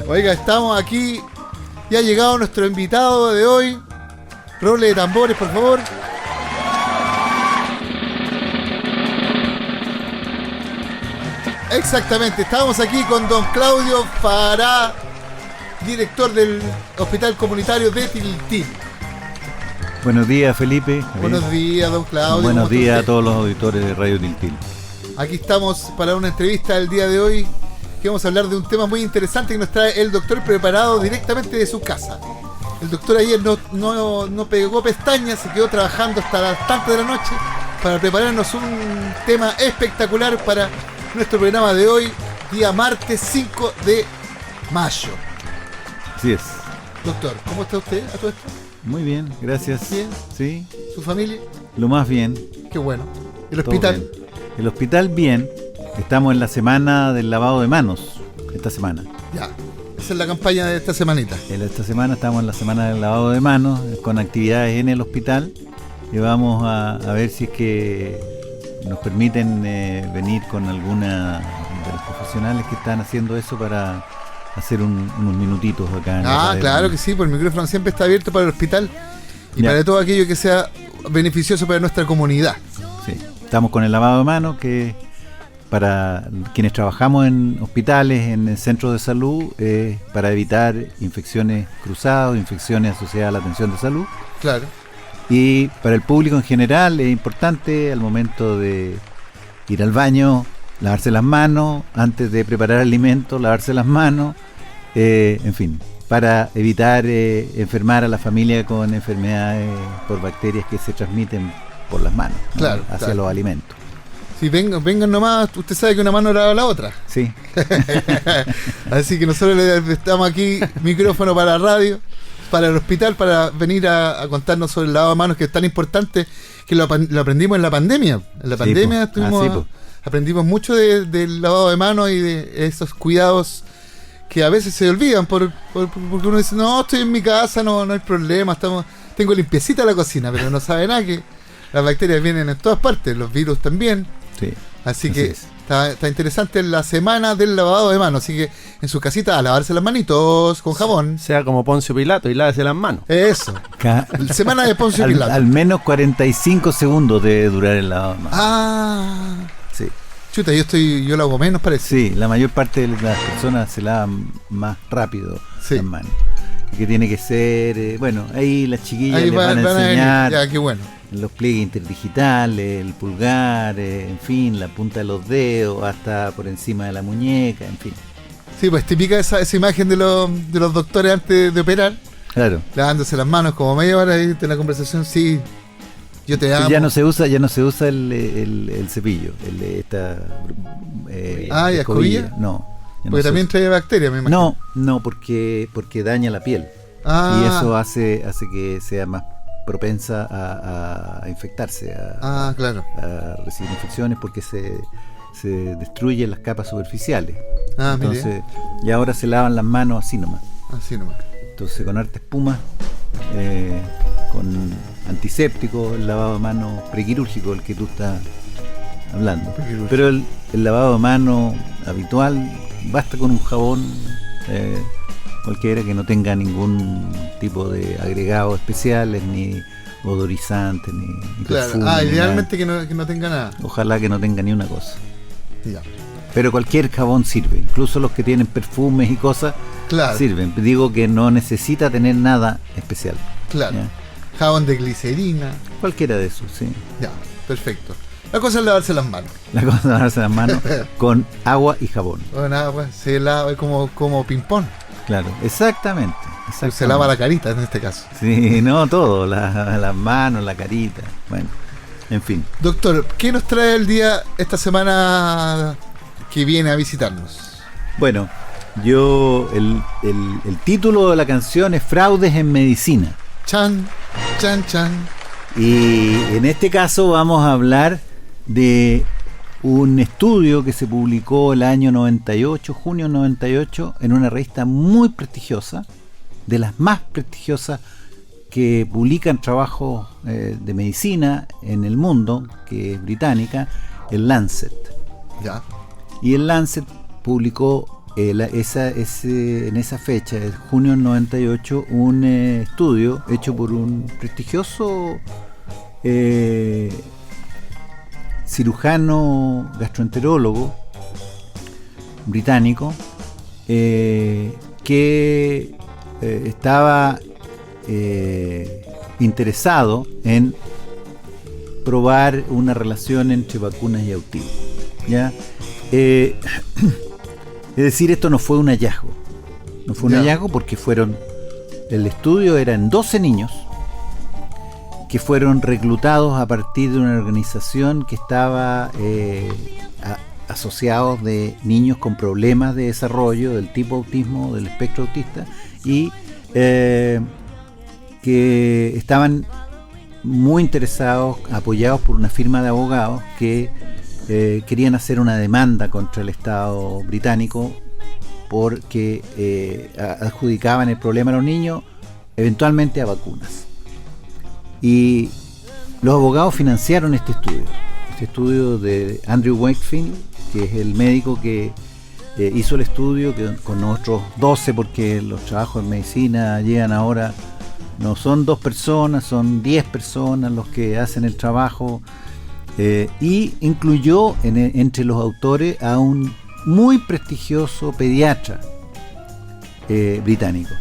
Oiga, estamos aquí. Ya ha llegado nuestro invitado de hoy. Roble de tambores, por favor. Exactamente, estamos aquí con don Claudio Fará, director del Hospital Comunitario de Tiltil. Buenos días, Felipe. Buenos días, don Claudio. Buenos días a todos los auditores de Radio Tiltil. Aquí estamos para una entrevista el día de hoy, que vamos a hablar de un tema muy interesante que nos trae el doctor preparado directamente de su casa. El doctor ayer no pegó pestañas, se quedó trabajando hasta las tantas de la noche para prepararnos un tema espectacular para nuestro programa de hoy, día martes 5 de mayo. Así es. Doctor, ¿cómo está usted a todo esto? Muy bien, gracias. ¿Bien? Sí. ¿Su familia? Lo más bien. Qué bueno. ¿El hospital? Bien. El hospital bien. Estamos en la semana del lavado de manos, esta semana. Ya, esa es la campaña de esta semanita. Esta semana estamos en la semana del lavado de manos, con actividades en el hospital. Y vamos a ver si es que nos permiten venir con alguna de los profesionales que están haciendo eso para hacer unos minutitos acá en la claro que sí, pues el micrófono siempre está abierto para el hospital y para todo aquello que sea beneficioso para nuestra comunidad. Sí, estamos con el lavado de manos, que para quienes trabajamos en hospitales, en centros de salud, para evitar infecciones cruzadas, infecciones asociadas a la atención de salud. Claro. Y para el público en general es importante al momento de ir al baño, lavarse las manos, antes de preparar alimentos, lavarse las manos, en fin, para evitar enfermar a la familia con enfermedades por bacterias que se transmiten por las manos, ¿no? Claro, hacia los alimentos. Si vengan nomás, usted sabe que una mano lava la otra. Sí. Así que nosotros le estamos aquí, micrófono para la radio, para el hospital, para venir a contarnos sobre el lavado de manos, que es tan importante, que lo aprendimos en la pandemia. En la pandemia aprendimos mucho del lavado de manos y de esos cuidados que a veces se olvidan porque uno dice, no, estoy en mi casa, no hay problema, tengo limpiecita la cocina, pero no sabe nada que las bacterias vienen en todas partes, los virus también. Sí. Así que está interesante la semana del lavado de manos. Así que en su casita a lavarse las manitos con jabón. Sea como Poncio Pilato y lávese las manos. Eso. Semana de Poncio Pilato. Al menos 45 segundos debe durar el lavado de manos. Sí. Chuta, yo lo hago menos, parece. Sí, la mayor parte de las personas se lavan más rápido las manos. Que tiene que ser, ahí las chiquillas les van a enseñar. Ya, qué bueno. Los pliegues interdigitales, el pulgar, en fin, la punta de los dedos, hasta por encima de la muñeca, en fin. Sí, pues típica esa imagen de los doctores antes de operar. Claro. Lavándose las manos como media hora ahí de la conversación, sí. Yo te amo. Ya no se usa el cepillo, ¿escobilla? No. Porque también trae bacterias, me imagino. No, porque daña la piel. Y eso hace que sea más propensa a infectarse, claro, a recibir infecciones, porque se destruyen las capas superficiales. Entonces, y ahora se lavan las manos así nomás. Entonces, con harta espuma, con antiséptico, el lavado de manos prequirúrgico, el que tú estás hablando. Pero el lavado de manos habitual, basta con un jabón cualquiera que no tenga ningún tipo de agregados especiales, ni odorizantes, ni perfume. Idealmente que no tenga nada. Ojalá que no tenga ni una cosa. Ya. Pero cualquier jabón sirve, incluso los que tienen perfumes y cosas sirven. Digo que no necesita tener nada especial. Claro. ¿Ya? Jabón de glicerina. Cualquiera de esos, sí. Ya, perfecto. La cosa es lavarse las manos. Con agua y jabón. Con agua, se lava como ping-pong. Claro, exactamente. Se lava la carita en este caso. Sí, no, todo, las manos, la carita, bueno, en fin. Doctor, ¿qué nos trae esta semana que viene a visitarnos? Bueno, el título de la canción es Fraudes en Medicina. Chan, chan, chan. Y en este caso vamos a hablar de un estudio que se publicó el año 98, junio 98, en una revista muy prestigiosa, de las más prestigiosas que publican trabajos de medicina en el mundo, que es británica, el Lancet. Ya. Y el Lancet publicó en esa fecha, en junio del 98, un estudio hecho por un prestigioso cirujano gastroenterólogo británico que estaba interesado en probar una relación entre vacunas y autismo, ¿ya? Es decir, esto no fue un hallazgo. No fue un hallazgo porque el estudio era en 12 niños que fueron reclutados a partir de una organización que estaba asociados de niños con problemas de desarrollo del tipo autismo, del espectro autista, y que estaban muy interesados, apoyados por una firma de abogados que querían hacer una demanda contra el Estado británico porque adjudicaban el problema a los niños eventualmente a vacunas. Y los abogados financiaron este estudio de Andrew Wakefield, que es el médico que hizo el estudio, que con otros 12, porque los trabajos en medicina llegan ahora, no son 2 personas, son 10 personas los que hacen el trabajo, y incluyó entre los autores a un muy prestigioso pediatra británico,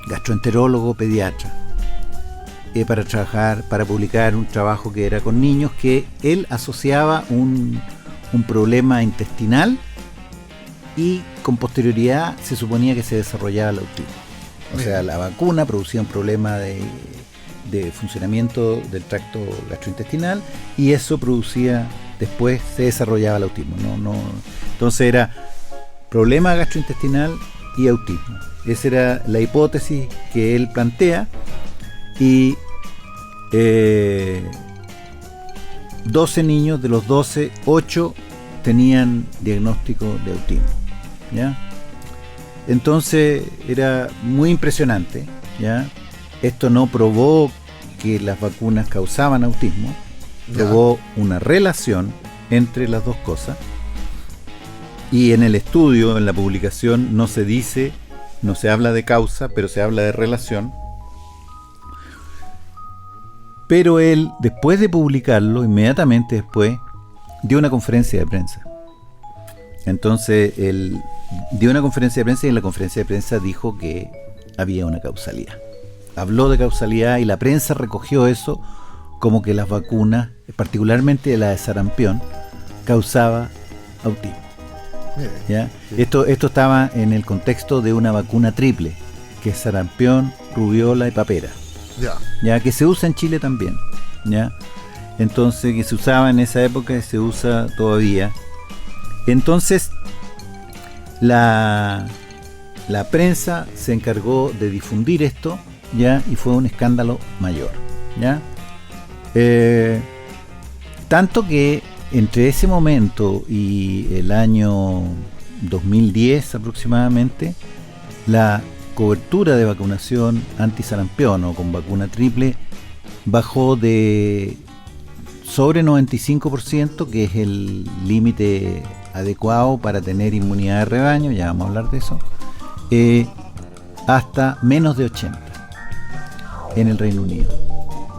gastroenterólogo pediatra, para publicar un trabajo que era con niños, que él asociaba un problema intestinal y con posterioridad se suponía que se desarrollaba el autismo. O sea, la vacuna producía un problema de funcionamiento del tracto gastrointestinal y eso después se desarrollaba el autismo. Entonces era problema gastrointestinal y autismo. Esa era la hipótesis que él plantea, y 12 niños, de los 12, 8 tenían diagnóstico de autismo, ¿ya? Entonces era muy impresionante, ¿ya? Esto no probó que las vacunas causaban autismo, probó una relación entre las dos cosas, y en el estudio, en la publicación, no se habla de causa, pero se habla de relación. Pero él, después de publicarlo, inmediatamente después, dio una conferencia de prensa. Entonces, él dio una conferencia de prensa y en la conferencia de prensa dijo que había una causalidad. Habló de causalidad y la prensa recogió eso como que las vacunas, particularmente la de sarampión, causaba autismo, ¿ya? Esto estaba en el contexto de una vacuna triple, que es sarampión, rubiola y papera. Ya, que se usa en Chile también, ¿ya? Entonces, que se usaba en esa época y se usa todavía. Entonces, la prensa se encargó de difundir esto, ¿ya? Y fue un escándalo mayor, ¿ya? Tanto que entre ese momento y el año 2010 aproximadamente, la cobertura de vacunación antisarampión o con vacuna triple bajó de sobre 95%, que es el límite adecuado para tener inmunidad de rebaño, ya vamos a hablar de eso, hasta menos de 80% en el Reino Unido,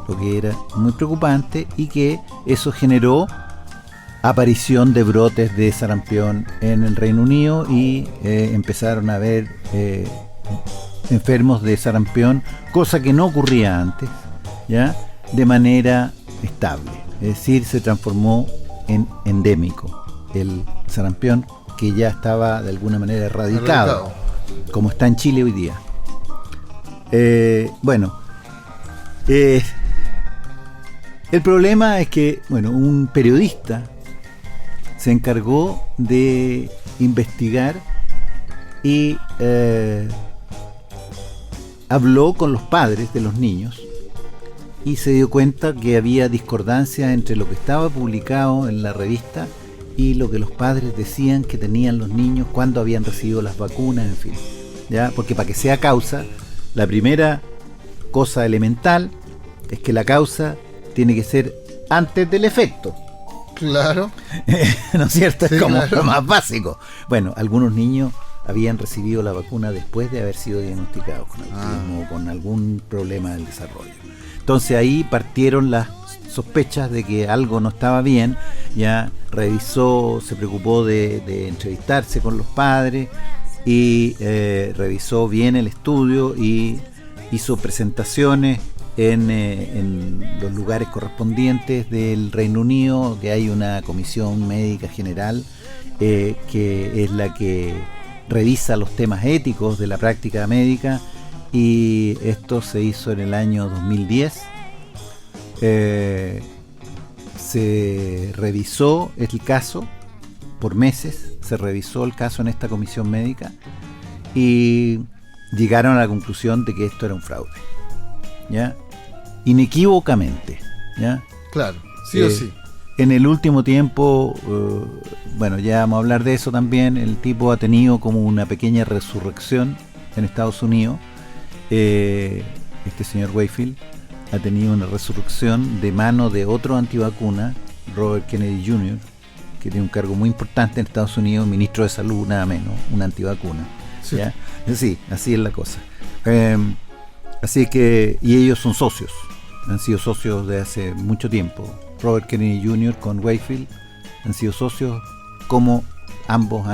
lo que era muy preocupante, y que eso generó aparición de brotes de sarampión en el Reino Unido y empezaron a haber enfermos de sarampión, cosa que no ocurría antes, ¿ya? De manera estable, es decir, se transformó en endémico el sarampión, que ya estaba de alguna manera erradicado, como está en Chile hoy día. El problema es que, un periodista se encargó de investigar y habló con los padres de los niños y se dio cuenta que había discordancia entre lo que estaba publicado en la revista y lo que los padres decían que tenían los niños cuando habían recibido las vacunas, en fin, ¿ya? Porque para que sea causa, la primera cosa elemental es que la causa tiene que ser antes del efecto. Claro. ¿No es cierto? Sí, Es como claro. lo más básico. Bueno, algunos niños habían recibido la vacuna después de haber sido diagnosticados con autismo o con algún problema del desarrollo. Entonces ahí partieron las sospechas de que algo no estaba bien. Ya revisó, se preocupó de entrevistarse con los padres y revisó bien el estudio y hizo presentaciones en los lugares correspondientes del Reino Unido, que hay una comisión médica general que es la que revisa los temas éticos de la práctica médica, y esto se hizo en el año 2010. Se revisó el caso por meses, se revisó el caso en esta comisión médica y llegaron a la conclusión de que esto era un fraude, ¿ya? Inequívocamente, ¿ya? Claro, sí o sí. En el último tiempo, bueno, ya vamos a hablar de eso también, el tipo ha tenido como una pequeña resurrección en Estados Unidos. Este señor Wakefield ha tenido una resurrección de mano de otro antivacuna, Robert Kennedy Jr., que tiene un cargo muy importante en Estados Unidos, ministro de Salud, nada menos, un antivacuna. Sí. ¿Ya? Sí, así es la cosa. Así que, y ellos son socios, han sido socios de hace mucho tiempo. Robert Kennedy Jr. con Wakefield han sido socios, como ambos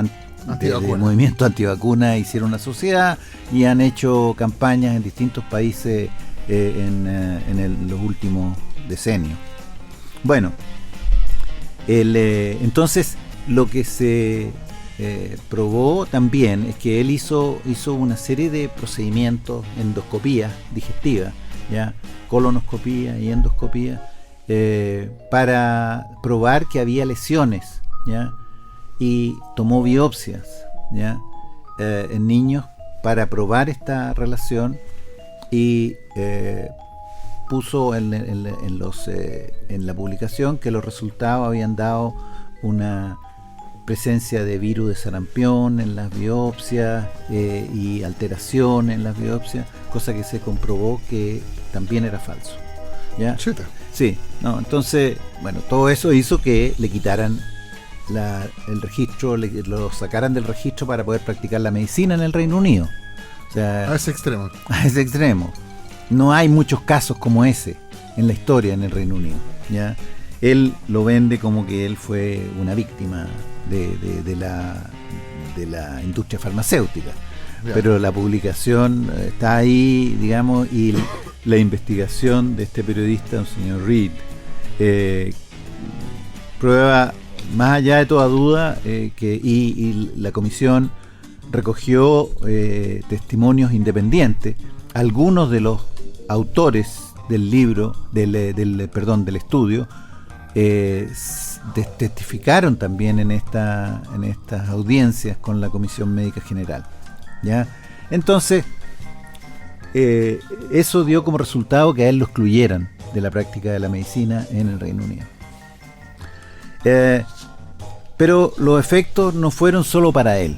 de movimiento antivacuna hicieron una sociedad y han hecho campañas en distintos países en los últimos decenios. Bueno, entonces lo que se probó también es que él hizo una serie de procedimientos, endoscopías digestivas, ya, colonoscopía y endoscopía, para probar que había lesiones, ya, y tomó biopsias, ya, en niños para probar esta relación, y puso en la publicación que los resultados habían dado una presencia de virus de sarampión en las biopsias y alteración en las biopsias, cosa que se comprobó que también era falso, ¿ya? Chuta. Sí, no, entonces, bueno, todo eso hizo que le quitaran el registro, lo sacaran del registro para poder practicar la medicina en el Reino Unido. O sea, A ese extremo. a ese extremo. No hay muchos casos como ese en la historia en el Reino Unido, ¿ya? Él lo vende como que él fue una víctima de la industria farmacéutica. Ya. Pero la publicación está ahí, digamos, y la investigación de este periodista, un señor Reed, prueba, más allá de toda duda, y la comisión recogió testimonios independientes. Algunos de los autores del libro, del estudio, testificaron también en estas audiencias con la Comisión Médica General, ¿ya? Entonces, eso dio como resultado que a él lo excluyeran de la práctica de la medicina en el Reino Unido. Pero los efectos no fueron solo para él,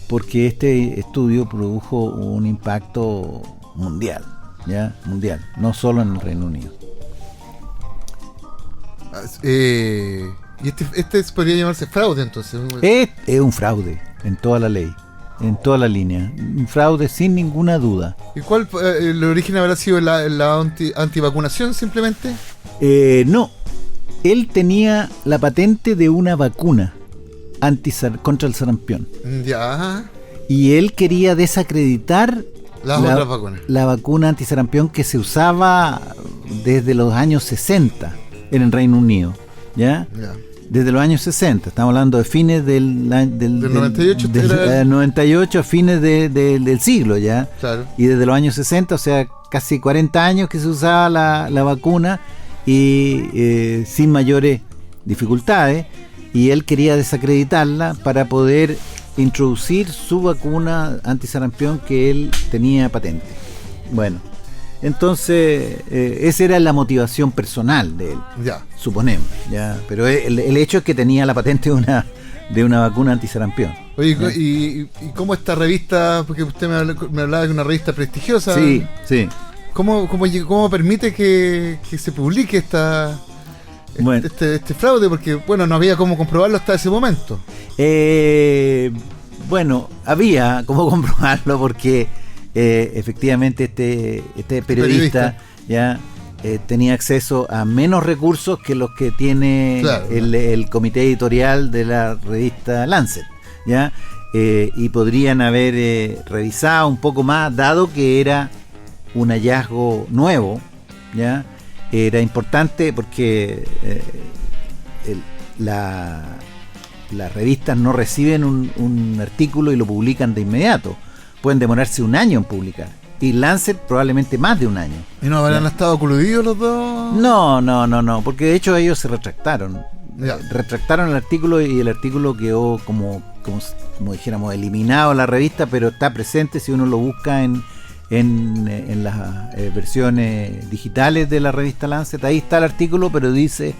porque este estudio produjo un impacto mundial, ¿ya? Mundial, no solo en el Reino Unido. Y este podría llamarse fraude, entonces. Es un fraude en toda la ley, en toda la línea, un fraude sin ninguna duda. ¿Y cuál el origen habrá sido la antivacunación simplemente? No, él tenía la patente de una vacuna contra el sarampión. Ya. Y él quería desacreditar Las otras vacunas. la vacuna antisarampión que se usaba desde los años 60 en el Reino Unido, ¿ya? Ya. Desde los años 60, estamos hablando de fines del 98, del 98 a fines del siglo, ¿ya? Claro. Y desde los años 60, o sea, casi 40 años que se usaba la vacuna, y sin mayores dificultades, y él quería desacreditarla para poder introducir su vacuna antisarampión que él tenía patente. Bueno, entonces esa era la motivación personal de él, Ya. suponemos, ¿ya? Pero el hecho es que tenía la patente de una vacuna antisarampión. Oye, ¿y cómo esta revista? Porque usted me hablaba de una revista prestigiosa. Sí, sí. ¿Cómo permite que se publique Bueno. este fraude? Porque, bueno, no había cómo comprobarlo hasta ese momento. Bueno, había cómo comprobarlo porque efectivamente este periodista ya tenía acceso a menos recursos que los que tiene el comité editorial de la revista Lancet, ¿ya? Y podrían haber revisado un poco más, dado que era un hallazgo nuevo, ¿ya? Era importante porque las revistas no reciben un artículo y lo publican de inmediato. Pueden demorarse un año en publicar. Y Lancet probablemente más de un año. ¿Y no habrán estado coludidos los dos? No, porque de hecho ellos se retractaron. Ya. Retractaron el artículo y el artículo quedó como dijéramos eliminado de la revista, pero está presente si uno lo busca en las versiones digitales de la revista Lancet. Ahí está el artículo, pero dice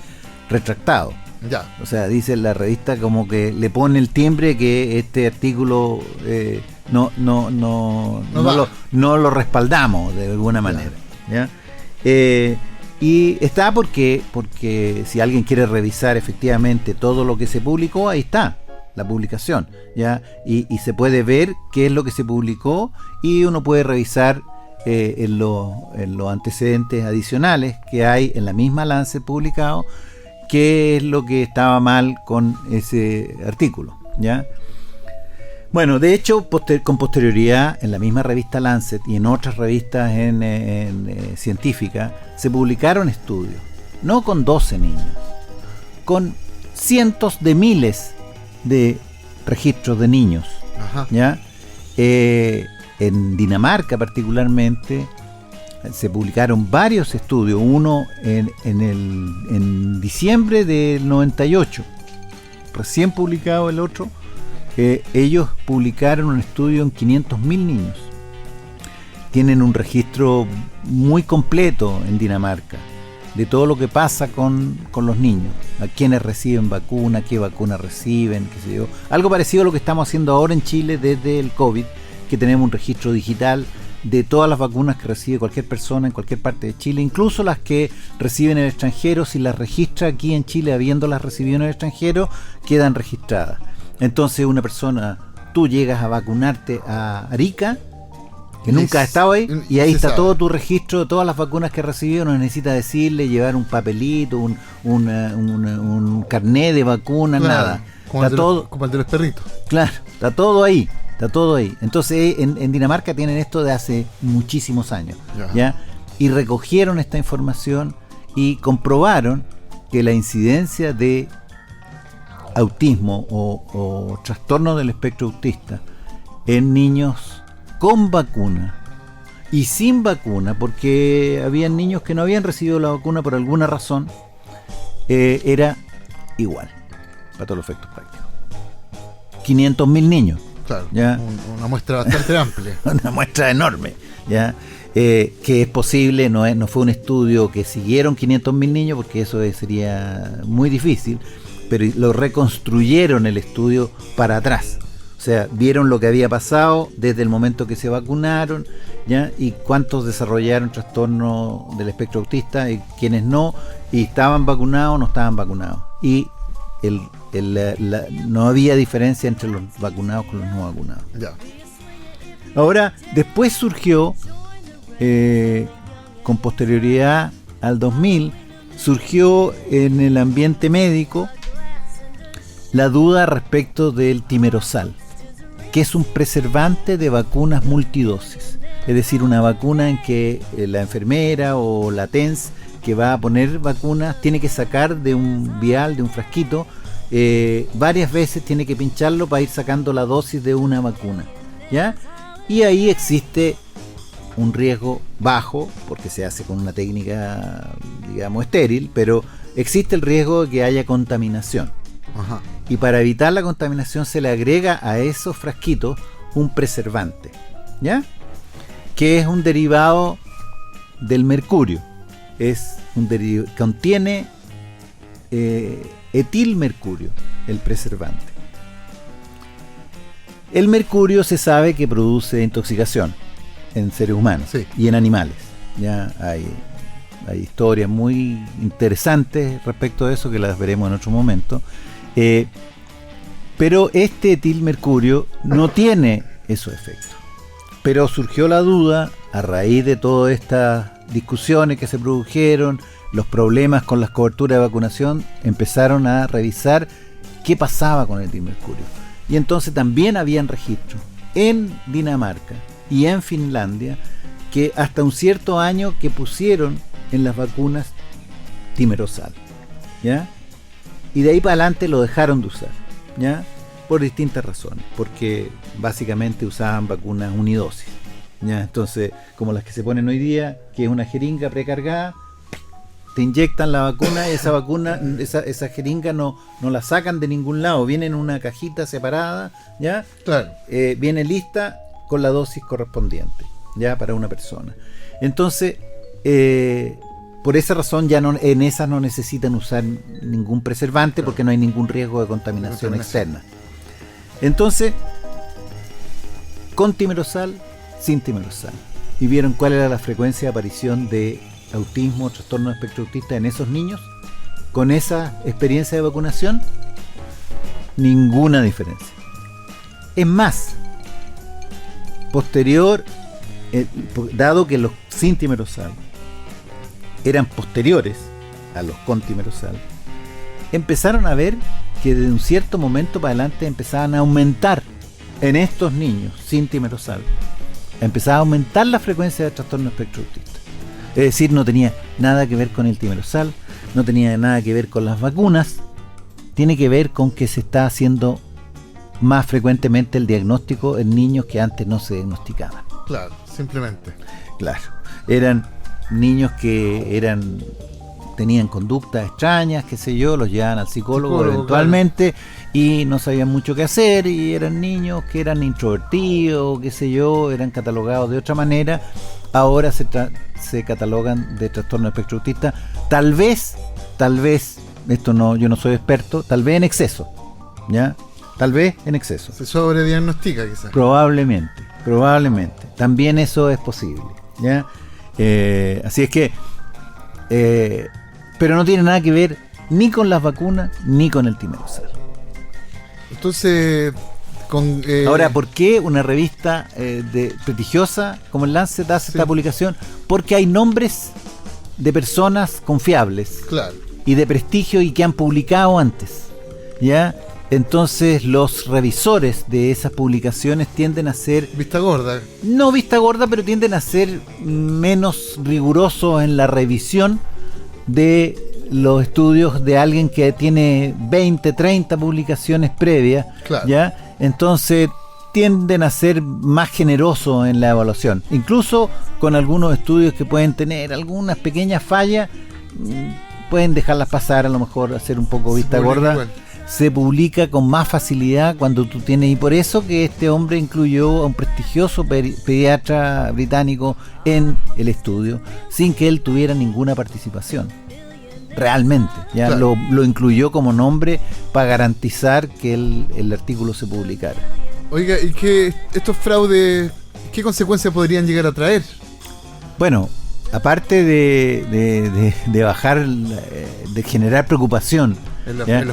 retractado. Ya. O sea, dice la revista como que le pone el timbre que este artículo no lo respaldamos de alguna manera, ¿ya? Y está porque si alguien quiere revisar efectivamente todo lo que se publicó, ahí está la publicación, ¿ya? Y se puede ver qué es lo que se publicó y uno puede revisar en los antecedentes adicionales que hay en la misma Lancet publicado qué es lo que estaba mal con ese artículo, ¿ya? Bueno, de hecho, con posterioridad, en la misma revista Lancet y en otras revistas científicas, se publicaron estudios, no con 12 niños, con cientos de miles de registros de niños. Ajá. ¿Ya? En Dinamarca particularmente se publicaron varios estudios, uno en diciembre del 98, recién publicado el otro. Ellos publicaron un estudio en 500.000 niños. Tienen un registro muy completo en Dinamarca de todo lo que pasa con los niños, a quienes reciben vacuna, qué vacuna reciben, qué sé yo. Algo parecido a lo que estamos haciendo ahora en Chile desde el COVID, que tenemos un registro digital de todas las vacunas que recibe cualquier persona en cualquier parte de Chile, incluso las que reciben en el extranjero. Si las registra aquí en Chile habiéndolas recibido en el extranjero, quedan registradas. Entonces una persona, tú llegas a vacunarte a Arica, que nunca has estado ahí, y ahí está todo tu registro de todas las vacunas que has recibido. No necesitas decirle, llevar un papelito, un carnet de vacuna, claro, nada. Como el de los perritos. Claro, está todo ahí. Entonces en Dinamarca tienen esto de hace muchísimos años, ¿ya? Y recogieron esta información y comprobaron que la incidencia de autismo o trastorno del espectro autista en niños con vacuna y sin vacuna, porque habían niños que no habían recibido la vacuna por alguna razón, era igual para todos los efectos prácticos. 500.000 niños. Claro, ¿ya? Una muestra bastante amplia. Una muestra enorme, ¿ya? Que es posible, no fue un estudio que siguieron 500.000 niños, porque eso sería muy difícil, pero lo reconstruyeron el estudio para atrás. O sea, vieron lo que había pasado desde el momento que se vacunaron, ¿ya? Y cuántos desarrollaron trastorno del espectro autista y quiénes no, y estaban vacunados o no estaban vacunados. Y no había diferencia entre los vacunados con los no vacunados. Ya. Ahora, después surgió, con posterioridad al 2000, surgió en el ambiente médico la duda respecto del timerosal, que es un preservante de vacunas multidosis. Es decir, una vacuna en que la enfermera o la TENS que va a poner vacunas tiene que sacar de un vial, de un frasquito, varias veces tiene que pincharlo para ir sacando la dosis de una vacuna, ¿ya? Y ahí existe un riesgo bajo, porque se hace con una técnica, digamos, estéril, pero existe el riesgo de que haya contaminación. Ajá. Y para evitar la contaminación se le agrega a esos frasquitos un preservante, ¿ya? Que es un derivado del mercurio. Es un derivado, contiene etilmercurio, el preservante. El mercurio se sabe que produce intoxicación en seres humanos, sí, y en animales. Ya hay hay historias muy interesantes respecto de eso que las veremos en otro momento. Pero este etilmercurio no tiene esos efectos. Pero surgió la duda a raíz de todas estas discusiones que se produjeron, los problemas con las coberturas de vacunación, empezaron a revisar qué pasaba con el etilmercurio. Y entonces también habían registros en Dinamarca y en Finlandia que hasta un cierto año que pusieron en las vacunas timerosal, ¿ya? Y de ahí para adelante lo dejaron de usar, ¿ya? Por distintas razones, porque básicamente usaban vacunas unidosis, ¿ya? Entonces, como las que se ponen hoy día, que es una jeringa precargada, te inyectan la vacuna y esa vacuna, esa jeringa no la sacan de ningún lado, viene en una cajita separada, ¿ya? Claro. Viene lista con la dosis correspondiente, ya, para una persona. Entonces, por esa razón ya en esas no necesitan usar ningún preservante, porque no hay ningún riesgo de contaminación externa. Entonces, con timerosal, sin timerosal, y vieron cuál era la frecuencia de aparición de autismo, trastorno de espectro autista en esos niños con esa experiencia de vacunación. Ninguna diferencia. Es más, posterior, dado que los sin timerosal eran posteriores a los con timerosal, empezaron a ver que de un cierto momento para adelante empezaban a aumentar en estos niños sin timerosal, empezaba a aumentar la frecuencia de trastorno de espectro autista. Es decir, no tenía nada que ver con el timerosal, no tenía nada que ver con las vacunas, tiene que ver con que se está haciendo más frecuentemente el diagnóstico en niños que antes no se diagnosticaban. Claro, simplemente. Claro, eran niños que tenían conductas extrañas, qué sé yo, los llevaban al psicólogo eventualmente, claro, y no sabían mucho qué hacer, y eran niños que eran introvertidos, qué sé yo, eran catalogados de otra manera. Ahora se catalogan de trastorno de espectro autista, tal vez, esto no, yo no soy experto, tal vez en exceso, ¿ya? Tal vez en exceso. Se sobrediagnostica quizás. Probablemente. También eso es posible, ¿ya? Así es que, pero no tiene nada que ver ni con las vacunas ni con el timerosal. Entonces, ahora, ¿por qué una revista prestigiosa como el Lancet hace esta publicación? Porque hay nombres de personas confiables, claro, y de prestigio y que han publicado antes, ¿ya? Entonces los revisores de esas publicaciones tienden a ser... Vista gorda. No vista gorda, pero tienden a ser menos rigurosos en la revisión de los estudios de alguien que tiene 20, 30 publicaciones previas, claro, ¿ya? Entonces tienden a ser más generosos en la evaluación. Incluso con algunos estudios que pueden tener algunas pequeñas fallas, pueden dejarlas pasar, a lo mejor hacer un poco vista gorda. Igual. Se publica con más facilidad cuando tú tienes, y por eso que este hombre incluyó a un prestigioso pediatra británico en el estudio sin que él tuviera ninguna participación realmente, ya, claro, lo incluyó como nombre para garantizar que el artículo se publicara. Oiga, ¿y que estos fraudes, qué consecuencias podrían llegar a traer? Bueno, aparte de bajar, de generar preocupación en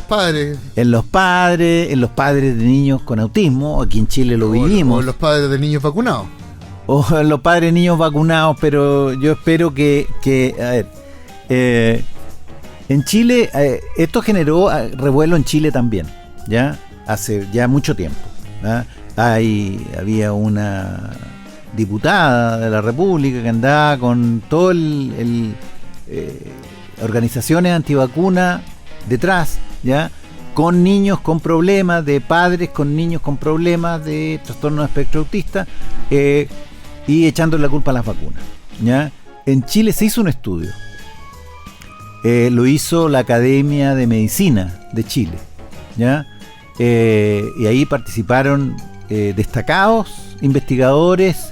los padres de niños con autismo, aquí en Chile lo vivimos. O en los padres de niños vacunados. O en los padres de niños vacunados, pero yo espero que a ver, en Chile, esto generó revuelo en Chile también, ya hace ya mucho tiempo, ¿ya? Había una diputada de la República que andaba con todo organizaciones antivacunas detrás, ya, con niños con problemas, de padres con niños con problemas de trastorno de espectro autista, y echando la culpa a las vacunas, ¿ya? En Chile se hizo un estudio, lo hizo la Academia de Medicina de Chile, ¿ya? Y ahí participaron destacados investigadores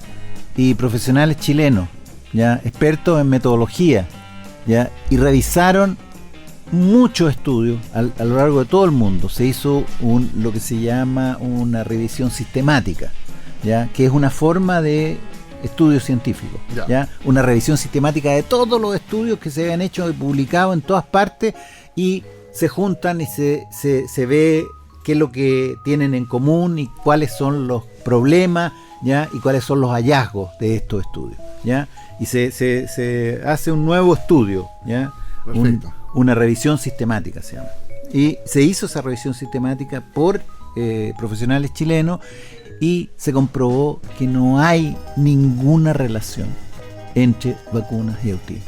y profesionales chilenos, ¿ya? Expertos en metodología, ¿ya? Y revisaron muchos estudios a lo largo de todo el mundo. Se hizo lo que se llama una revisión sistemática, ¿ya? Que es una forma de estudios científicos, ¿ya? Una revisión sistemática de todos los estudios que se habían hecho y publicado en todas partes, y se juntan y se ve qué es lo que tienen en común y cuáles son los problemas, ¿ya? Y cuáles son los hallazgos de estos estudios, ¿ya? Y se hace un nuevo estudio, ¿ya? Una revisión sistemática se llama. Y se hizo esa revisión sistemática por profesionales chilenos, y se comprobó que no hay ninguna relación entre vacunas y autismo.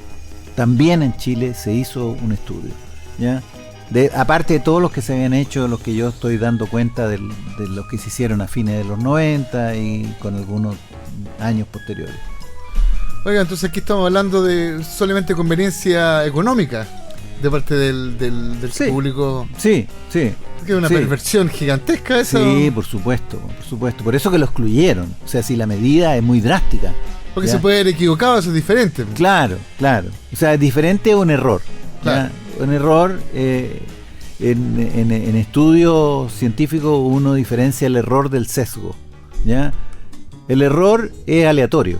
También en Chile se hizo un estudio, ¿ya? Aparte de todos los que se habían hecho, los que yo estoy dando cuenta de los que se hicieron a fines de los 90 y con algunos años posteriores. Oiga, entonces aquí estamos hablando de solamente conveniencia económica de parte del Sí. público. Sí. Que es una perversión gigantesca eso. Sí, por supuesto. Por eso que lo excluyeron. O sea, si la medida es muy drástica. Porque ¿ya? se puede haber equivocado, eso es diferente. Claro. O sea, es diferente un error. Claro. ¿Ya? Un error, en estudios científicos uno diferencia el error del sesgo, ¿ya? El error es aleatorio.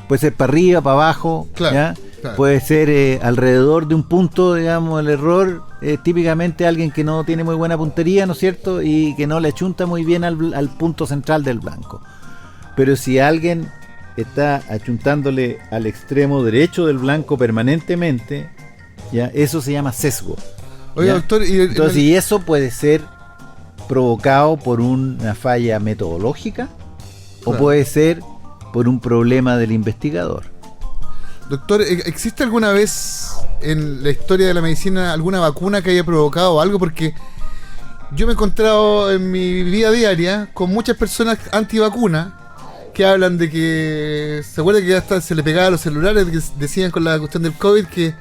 Puede ser para arriba, para abajo, Claro, ¿ya? claro. Puede ser alrededor de un punto, digamos. El error es típicamente alguien que no tiene muy buena puntería, ¿no es cierto? Y que no le achunta muy bien al punto central del blanco. Pero si alguien está achuntándole al extremo derecho del blanco permanentemente, ¿ya? Eso se llama sesgo. Oiga, ¿ya? doctor, Entonces, y eso puede ser provocado por una falla metodológica, o Claro. puede ser por un problema del investigador. Doctor, ¿existe alguna vez en la historia de la medicina alguna vacuna que haya provocado algo? Porque yo me he encontrado en mi vida diaria con muchas personas antivacunas que hablan de que se acuerda que hasta se le pegaba a los celulares, que decían con la cuestión del COVID que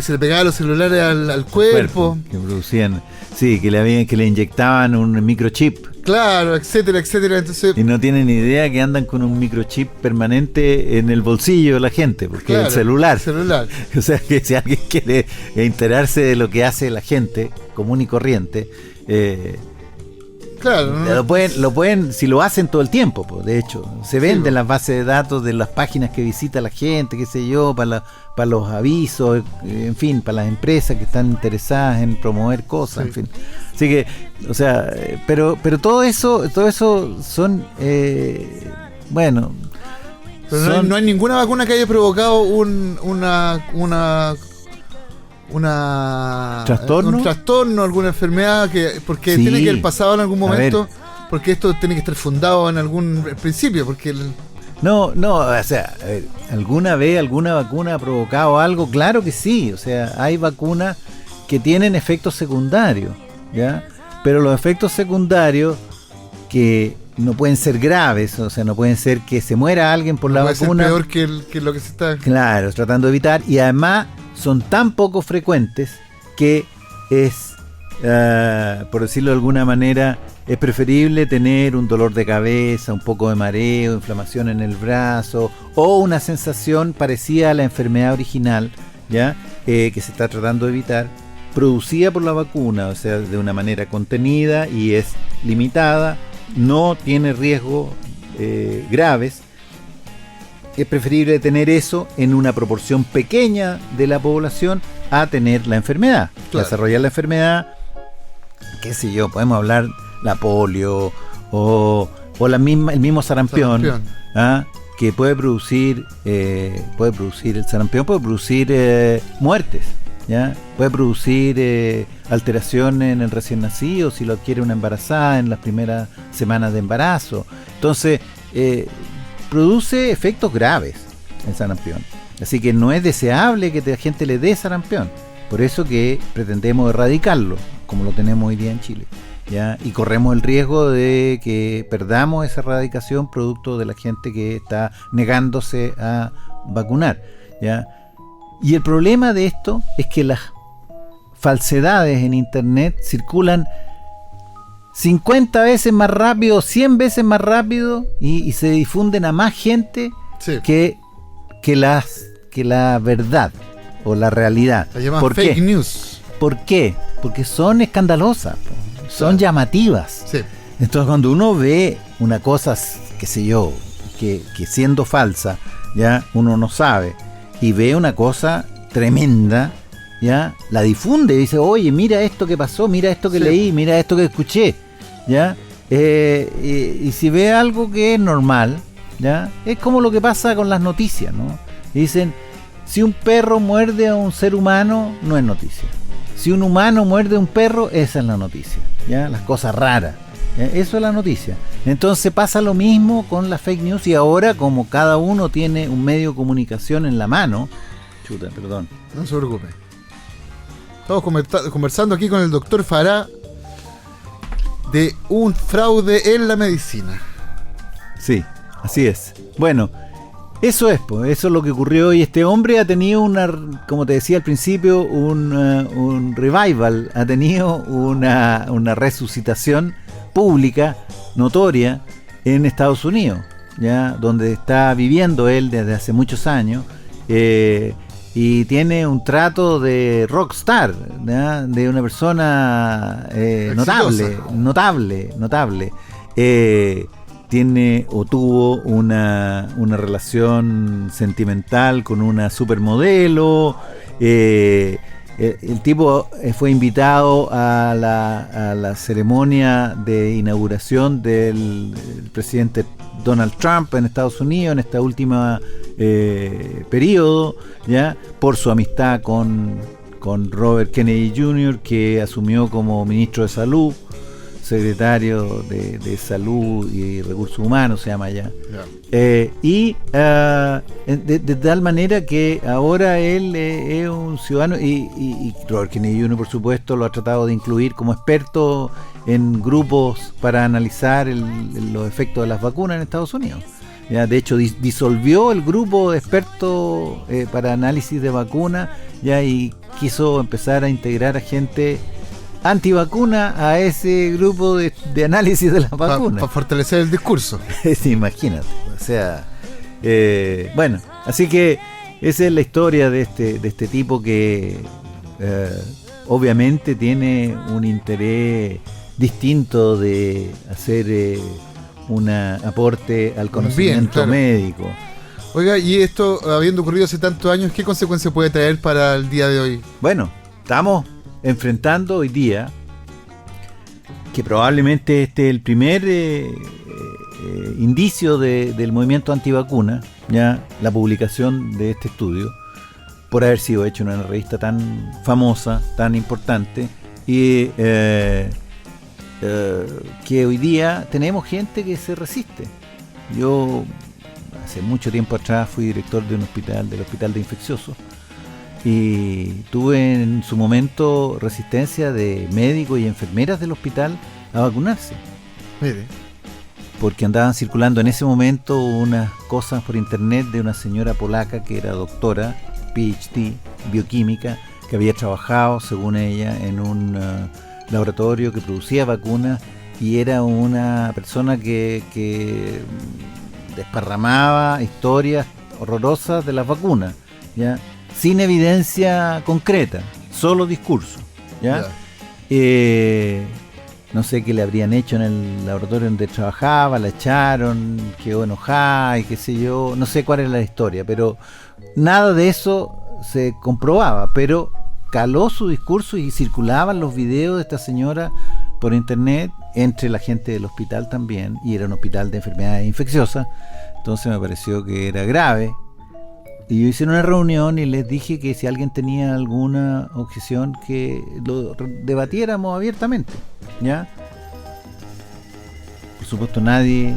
se le pegaba los celulares al cuerpo. Que producían, sí, que le inyectaban un microchip. Claro, etcétera. Entonces, Y no tienen idea que andan con un microchip permanente en el bolsillo de la gente, porque claro, el celular. celular. O sea, que si alguien quiere enterarse de lo que hace la gente común y corriente, Claro, ¿no? lo pueden, si lo hacen todo el tiempo, pues, de hecho, se venden las bases de datos de las páginas que visita la gente, qué sé yo, para los avisos, en fin, para las empresas que están interesadas en promover cosas, Sí. en fin. Así que, o sea, pero todo eso son, bueno, Pero no hay ninguna vacuna que haya provocado un trastorno, alguna enfermedad, porque Sí. tiene que haber pasado en algún A momento, porque esto tiene que estar fundado en algún principio, porque No, o sea, a ver, ¿alguna vez alguna vacuna ha provocado algo? Claro que sí, o sea, hay vacunas que tienen efectos secundarios, ¿ya? Pero los efectos secundarios que no pueden ser graves, o sea, no pueden ser que se muera alguien por la puede ser vacuna. peor que lo que se está. Claro, tratando de evitar, y además son tan poco frecuentes que es, por decirlo de alguna manera, es preferible tener un dolor de cabeza, un poco de mareo, inflamación en el brazo, o una sensación parecida a la enfermedad original, ¿ya? Que se está tratando de evitar, producida por la vacuna, o sea, de una manera contenida y es limitada, no tiene riesgos graves. Es preferible tener eso en una proporción pequeña de la población a tener la enfermedad. Claro. Desarrollar la enfermedad, qué sé yo, podemos hablar la polio o el mismo sarampión. ¿Ah? Que puede producir el sarampión, puede producir muertes, ¿ya? Puede producir alteraciones en el recién nacido si lo adquiere una embarazada en las primeras semanas de embarazo. Entonces, produce efectos graves el sarampión. Así que no es deseable que la gente le dé sarampión. Por eso que pretendemos erradicarlo, como lo tenemos hoy día en Chile, ¿ya? Y corremos el riesgo de que perdamos esa erradicación producto de la gente que está negándose a vacunar, ¿ya? Y el problema de esto es que las falsedades en internet circulan 50 veces más rápido, 100 veces más rápido y se difunden a más gente Sí. que la verdad o la realidad. La llaman ¿Por fake qué? news. ¿Por qué? Porque son escandalosas, son Claro. llamativas. Sí. Entonces cuando uno ve una cosa, qué sé yo, que siendo falsa, ya uno no sabe, y ve una cosa tremenda, ya la difunde y dice, oye, mira esto que pasó, mira esto que leí, mira esto que escuché, ya, y si ve algo que es normal, ya, es como lo que pasa con las noticias, ¿no? Dicen, si un perro muerde a un ser humano, no es noticia. Si un humano muerde a un perro, esa es la noticia, ¿ya? Las cosas raras, ¿ya? Eso es la noticia. Entonces pasa lo mismo con las fake news, y ahora como cada uno tiene un medio de comunicación en la mano, no se preocupe. Estamos conversando aquí con el doctor Farah de un fraude en la medicina. Sí, así es. Bueno, eso es lo que ocurrió, y este hombre ha tenido como te decía al principio, un revival, ha tenido una resucitación pública notoria en Estados Unidos, ya, donde está viviendo él desde hace muchos años, y tiene un trato de rockstar, ¿ya? De una persona notable. Tiene o tuvo una relación sentimental con una supermodelo. El tipo fue invitado a la ceremonia de inauguración del presidente Donald Trump en Estados Unidos en esta última periodo, ya, por su amistad con Robert Kennedy Jr., que asumió como ministro de Salud, secretario de Salud y Recursos Humanos se llama ya. De tal manera que ahora él es un ciudadano, y Robert Kennedy Jr., por supuesto, lo ha tratado de incluir como experto en grupos para analizar los efectos de las vacunas en Estados Unidos. Ya, de hecho, disolvió el grupo de expertos para análisis de vacunas, ya, y quiso empezar a integrar a gente antivacuna a ese grupo de análisis de las vacunas. Para fortalecer el discurso. Sí, imagínate. O sea, bueno, así que esa es la historia de este tipo que obviamente tiene un interés distinto de hacer un aporte al conocimiento médico. Oiga, y esto habiendo ocurrido hace tantos años, ¿qué consecuencias puede traer para el día de hoy? Bueno, estamos enfrentando hoy día que probablemente este es el primer indicio del movimiento antivacuna, ya, la publicación de este estudio, por haber sido hecho en una revista tan famosa, tan importante, y que hoy día tenemos gente que se resiste. Yo hace mucho tiempo atrás fui director de un hospital, del Hospital de Infecciosos, y tuve en su momento resistencia de médicos y enfermeras del hospital a vacunarse. Mire. Porque andaban circulando en ese momento unas cosas por internet de una señora polaca que era doctora, PhD, bioquímica, que había trabajado, según ella, en un laboratorio que producía vacunas, y era una persona que desparramaba historias horrorosas de las vacunas, ¿ya? Sin evidencia concreta, solo discurso, ¿ya? No sé qué le habrían hecho en el laboratorio donde trabajaba, la echaron, quedó enojada y qué sé yo, no sé cuál es la historia, pero nada de eso se comprobaba, pero caló su discurso y circulaban los videos de esta señora por internet entre la gente del hospital también, y era un hospital de enfermedades infecciosas. Entonces me pareció que era grave, y yo hice una reunión y les dije que si alguien tenía alguna objeción, que lo debatiéramos abiertamente, ¿ya? Por supuesto nadie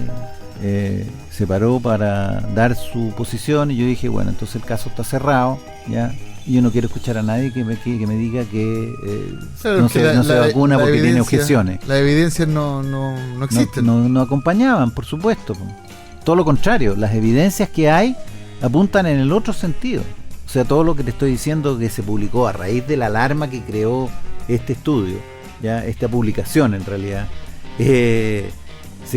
se paró para dar su posición, y yo dije, bueno, entonces el caso está cerrado, ¿ya? Y yo no quiero escuchar a nadie que me diga que no se vacuna porque tiene objeciones. Las evidencias no existen. No acompañaban, por supuesto. Todo lo contrario, las evidencias que hay apuntan en el otro sentido. O sea, todo lo que te estoy diciendo que se publicó a raíz de la alarma que creó este estudio, ya, esta publicación en realidad, se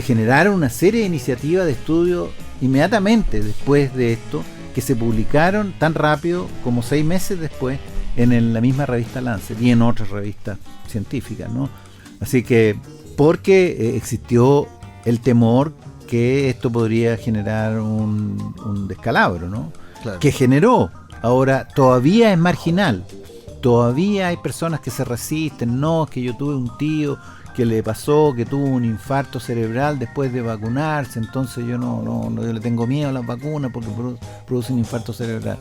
generaron una serie de iniciativas de estudio inmediatamente después de esto, que se publicaron tan rápido como 6 meses después en la misma revista Lancet y en otras revistas científicas, ¿no? Así que, porque existió el temor que esto podría generar un descalabro, ¿no? Claro. Que generó. Ahora todavía es marginal. Todavía hay personas que se resisten. No, es que yo tuve un tío que le pasó, que tuvo un infarto cerebral después de vacunarse, entonces yo yo le tengo miedo a las vacunas porque producen infarto cerebral.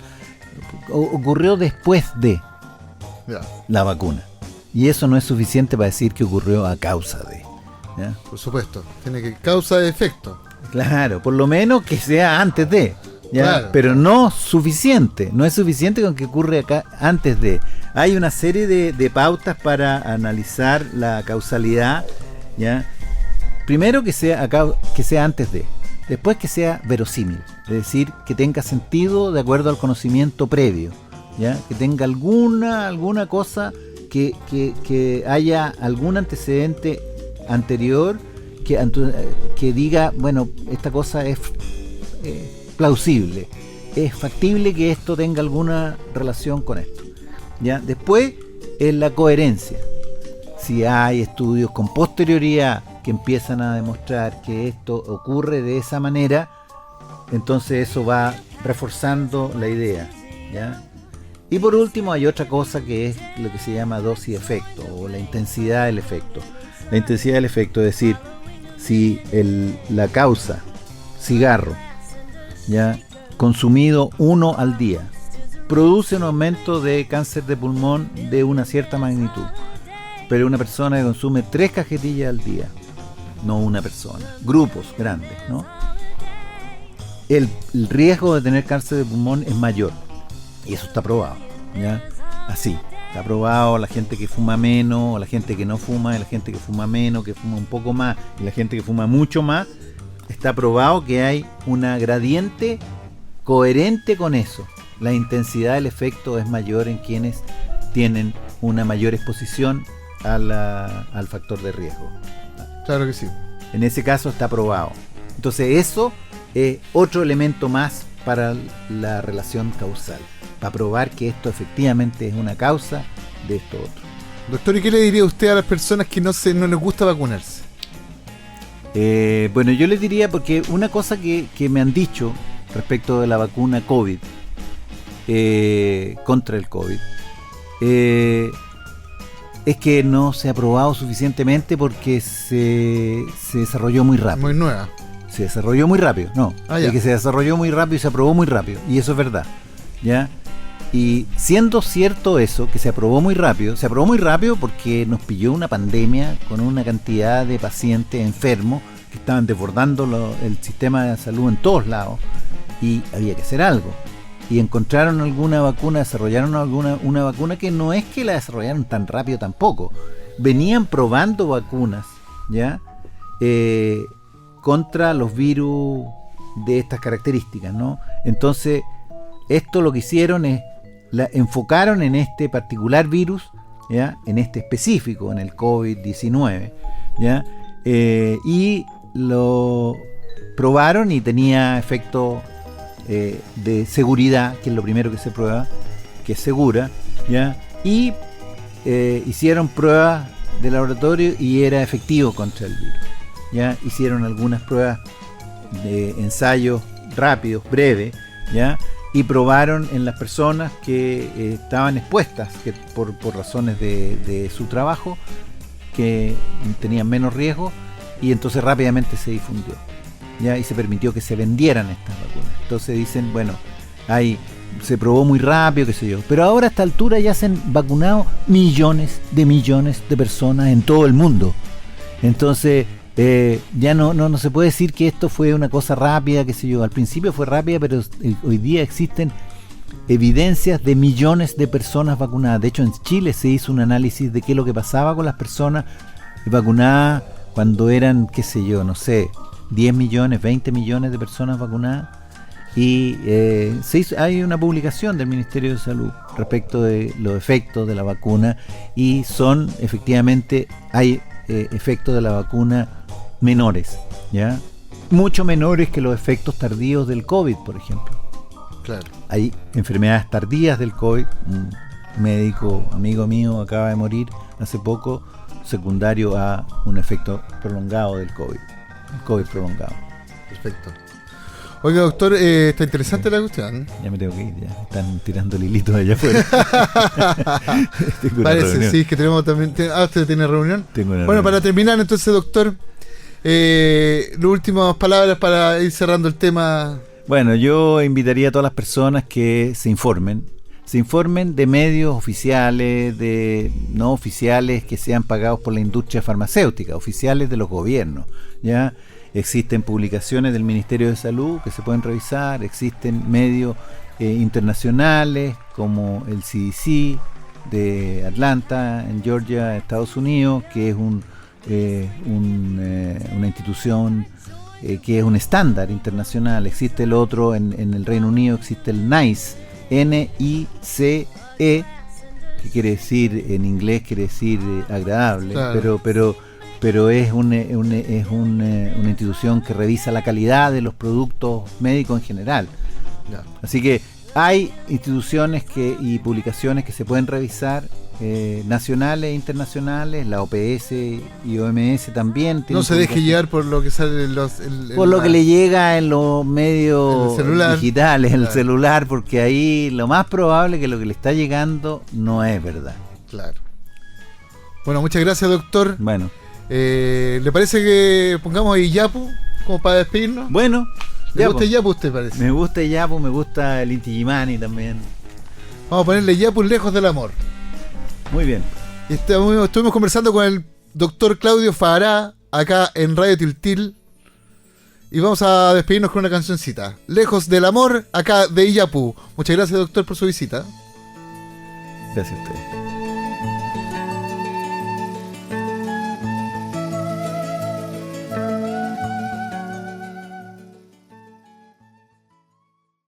Ocurrió después de Ya, la vacuna. Y eso no es suficiente para decir que ocurrió a causa de. ¿Ya? por supuesto. Tiene que causa de efecto. Claro, por lo menos que sea antes de. ¿Ya? Claro, Pero claro. no suficiente. No es suficiente con que ocurre acá antes de. Hay una serie de pautas para analizar la causalidad. ¿Ya? Primero que sea antes de. Después que sea verosímil. Es decir, que tenga sentido de acuerdo al conocimiento previo. ¿Ya? Que tenga alguna cosa que haya algún antecedente anterior que diga, bueno, esta cosa es plausible, es factible que esto tenga alguna relación con esto. ¿Ya? Después es la coherencia. Si hay estudios con posterioridad que empiezan a demostrar que esto ocurre de esa manera, entonces eso va reforzando la idea. ¿Ya? Y por último hay otra cosa que es lo que se llama dosis-efecto o la intensidad del efecto. La intensidad del efecto, es decir, si la causa cigarro, ya consumido 1 al día, produce un aumento de cáncer de pulmón de una cierta magnitud, pero una persona que consume 3 cajetillas al día, no una persona, grupos grandes, ¿no? El riesgo de tener cáncer de pulmón es mayor. Y eso está probado, ¿ya? Así, está probado. La gente que fuma menos, o la gente que no fuma, y la gente que fuma menos, que fuma un poco más, y la gente que fuma mucho más, está probado que hay una gradiente coherente con eso. La intensidad del efecto es mayor en quienes tienen una mayor exposición al factor de riesgo. Claro que sí. En ese caso está probado. Entonces eso es otro elemento más para la relación causal, para probar que esto efectivamente es una causa de esto otro. Doctor, ¿y qué le diría usted a las personas que no les gusta vacunarse? Bueno, yo les diría, porque una cosa que me han dicho respecto de la vacuna COVID, contra el COVID, es que no se ha probado suficientemente porque se desarrolló muy rápido. Muy nueva. Se desarrolló muy rápido, no, es que se desarrolló muy rápido y se aprobó muy rápido, y eso es verdad, ¿ya? Y siendo cierto eso, que se aprobó muy rápido porque nos pilló una pandemia con una cantidad de pacientes enfermos que estaban desbordando el sistema de salud en todos lados, y había que hacer algo. Y encontraron alguna vacuna, desarrollaron una vacuna que no es que la desarrollaron tan rápido tampoco. Venían probando vacunas, ¿ya? Contra los virus de estas características, ¿no? Entonces, esto lo que hicieron es enfocaron en este particular virus, ¿ya? En este específico, en el COVID-19, ¿ya? Y lo probaron y tenía efecto de seguridad, que es lo primero que se prueba, que es segura, ¿ya? Y hicieron pruebas de laboratorio y era efectivo contra el virus. ¿Ya? Hicieron algunas pruebas de ensayos rápidos, breves, ¿ya? Y probaron en las personas que estaban expuestas, que por razones de su trabajo, que tenían menos riesgo, y entonces rápidamente se difundió, ¿ya? Y se permitió que se vendieran estas vacunas. Entonces dicen, bueno, se probó muy rápido, qué sé yo, pero ahora a esta altura ya se han vacunado millones de personas en todo el mundo. Entonces ya no se puede decir que esto fue una cosa rápida, qué sé yo. Al principio fue rápida, pero hoy día existen evidencias de millones de personas vacunadas. De hecho, en Chile se hizo un análisis de qué es lo que pasaba con las personas vacunadas cuando eran, qué sé yo, no sé, 10 millones, 20 millones de personas vacunadas. Y hay una publicación del Ministerio de Salud respecto de los efectos de la vacuna, y son efectivamente, hay efectos de la vacuna menores, ¿ya? Mucho menores que los efectos tardíos del COVID, por ejemplo. Claro. Hay enfermedades tardías del COVID. Un médico amigo mío acaba de morir hace poco, secundario a un efecto prolongado del COVID, el COVID prolongado. Perfecto. Oiga, doctor, está interesante la cuestión. Ya me tengo que ir, ya. Están tirando lilitos allá afuera. Tengo una Parece, reunión. sí, que tenemos también. ¿Usted tiene reunión? Tengo una Bueno, reunión. para terminar, entonces, doctor, las últimas palabras para ir cerrando el tema. Bueno, yo invitaría a todas las personas que se informen de medios oficiales, de no oficiales que sean pagados por la industria farmacéutica, oficiales de los gobiernos, ¿ya? Existen publicaciones del Ministerio de Salud que se pueden revisar, existen medios internacionales como el CDC de Atlanta, en Georgia, Estados Unidos, que es una institución que es un estándar internacional. Existe el otro en el Reino Unido, existe el NICE, NICE, que quiere decir, en inglés quiere decir agradable, claro. pero es una institución que revisa la calidad de los productos médicos en general. Ya. Así que hay instituciones y publicaciones que se pueden revisar, nacionales e internacionales, la OPS y OMS también. No se deje llevar por lo que sale en lo que le llega en los medios digitales, en el celular, porque ahí lo más probable es que lo que le está llegando no es verdad. Claro. Bueno, muchas gracias, doctor. Bueno. ¿Le parece que pongamos ahí Yapu como para despedirnos? Bueno. ¿Le gusta Yapu usted, parece? Me gusta Yapu, me gusta el Inti Illimani también. Vamos a ponerle Yapu lejos del amor. Muy bien. Estuvimos conversando con el doctor Claudio Fará, acá en Radio Tiltil. Y vamos a despedirnos con una cancioncita. Lejos del amor, acá de Iyapu. Muchas gracias, doctor, por su visita. Gracias a ustedes.